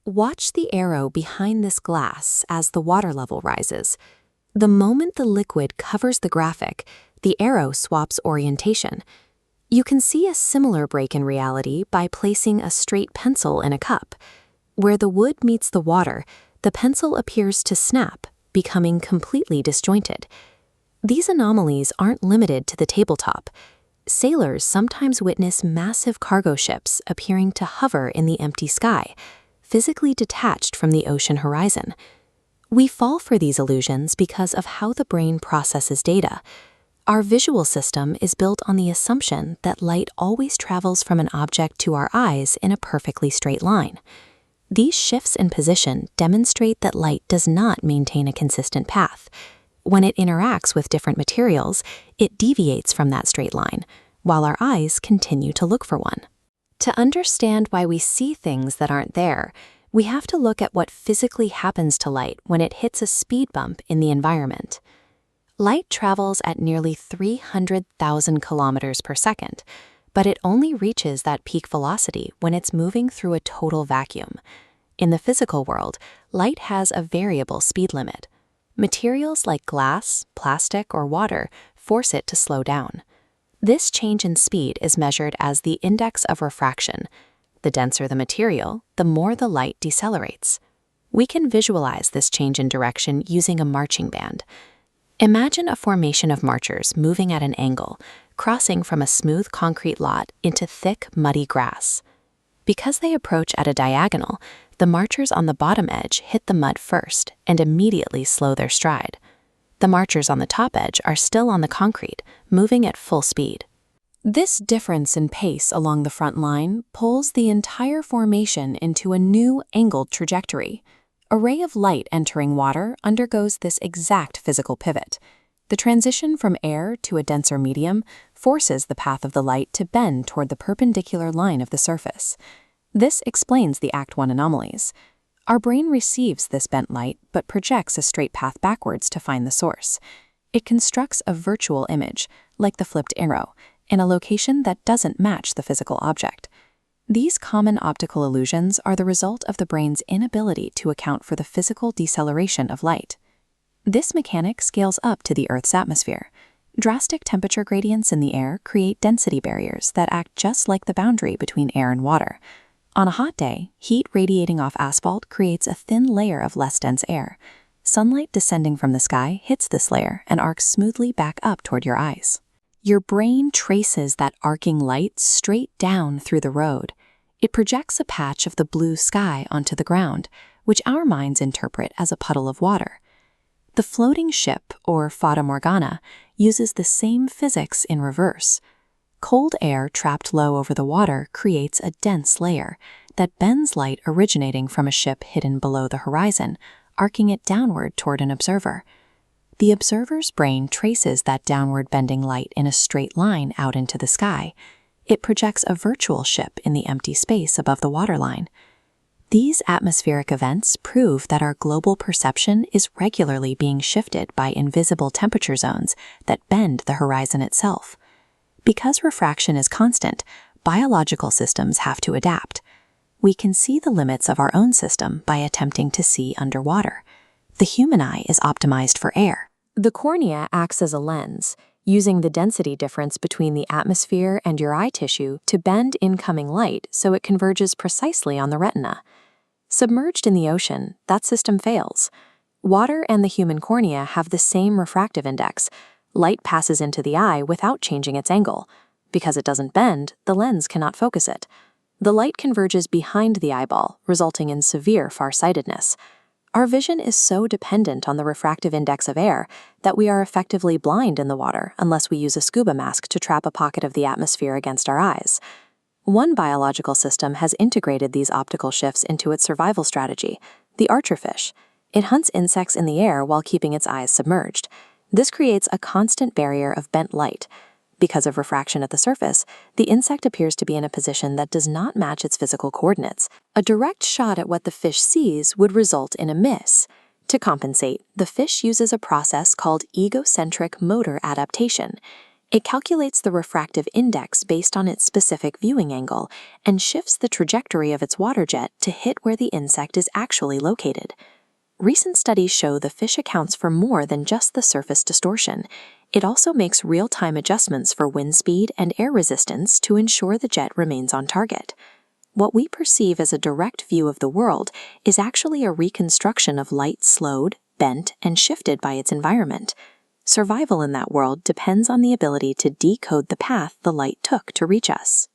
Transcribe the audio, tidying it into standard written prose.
Watch the arrow behind this glass as the water level rises. The moment the liquid covers the graphic, the arrow swaps orientation. You can see a similar break in reality by placing a straight pencil in a cup. Where the wood meets the water, the pencil appears to snap, becoming completely disjointed. These anomalies aren't limited to the tabletop. Sailors sometimes witness massive cargo ships appearing to hover in the empty sky, physically detached from the ocean horizon. We fall for these illusions because of how the brain processes data. Our visual system is built on the assumption that light always travels from an object to our eyes in a perfectly straight line. These shifts in position demonstrate that light does not maintain a consistent path. When it interacts with different materials, it deviates from that straight line, while our eyes continue to look for one. To understand why we see things that aren't there, we have to look at what physically happens to light when it hits a speed bump in the environment. Light travels at nearly 300,000 kilometers per second, but it only reaches that peak velocity when it's moving through a total vacuum. In the physical world, light has a variable speed limit. Materials like glass, plastic, or water force it to slow down. This change in speed is measured as the index of refraction. The denser the material, the more the light decelerates. We can visualize this change in direction using a marching band. Imagine a formation of marchers moving at an angle, crossing from a smooth concrete lot into thick, muddy grass. Because they approach at a diagonal, the marchers on the bottom edge hit the mud first and immediately slow their stride. The marchers on the top edge are still on the concrete, moving at full speed. This difference in pace along the front line pulls the entire formation into a new angled trajectory. A ray of light entering water undergoes this exact physical pivot. The transition from air to a denser medium forces the path of the light to bend toward the perpendicular line of the surface. This explains the Act 1 anomalies. Our brain receives this bent light but projects a straight path backwards to find the source. It constructs a virtual image, like the flipped arrow, in a location that doesn't match the physical object. These common optical illusions are the result of the brain's inability to account for the physical deceleration of light. This mechanic scales up to the Earth's atmosphere. Drastic temperature gradients in the air create density barriers that act just like the boundary between air and water. On a hot day, heat radiating off asphalt creates a thin layer of less dense air. Sunlight descending from the sky hits this layer and arcs smoothly back up toward your eyes. Your brain traces that arcing light straight down through the road. It projects a patch of the blue sky onto the ground, which our minds interpret as a puddle of water. The floating ship, or fata morgana, uses the same physics in reverse. Cold air trapped low over the water creates a dense layer that bends light originating from a ship hidden below the horizon, arcing it downward toward an observer. The observer's brain traces that downward bending light in a straight line out into the sky. It projects a virtual ship in the empty space above the waterline. These atmospheric events prove that our global perception is regularly being shifted by invisible temperature zones that bend the horizon itself. Because refraction is constant, biological systems have to adapt. We can see the limits of our own system by attempting to see underwater. The human eye is optimized for air. The cornea acts as a lens, using the density difference between the atmosphere and your eye tissue to bend incoming light so it converges precisely on the retina. Submerged in the ocean, that system fails. Water and the human cornea have the same refractive index. Light passes into the eye without changing its angle. Because it doesn't bend, the lens cannot focus it. The light converges behind the eyeball, resulting in severe farsightedness. Our vision is so dependent on the refractive index of air that we are effectively blind in the water unless we use a scuba mask to trap a pocket of the atmosphere against our eyes. One biological system has integrated these optical shifts into its survival strategy, the Archerfish. It hunts insects in the air while keeping its eyes submerged. This creates a constant barrier of bent light. Because of refraction at the surface, the insect appears to be in a position that does not match its physical coordinates. A direct shot at what the fish sees would result in a miss. To compensate, the fish uses a process called egocentric motor adaptation. It calculates the refractive index based on its specific viewing angle and shifts the trajectory of its water jet to hit where the insect is actually located. Recent studies show the fish accounts for more than just the surface distortion. It also makes real-time adjustments for wind speed and air resistance to ensure the jet remains on target. What we perceive as a direct view of the world is actually a reconstruction of light slowed, bent, and shifted by its environment. Survival in that world depends on the ability to decode the path the light took to reach us.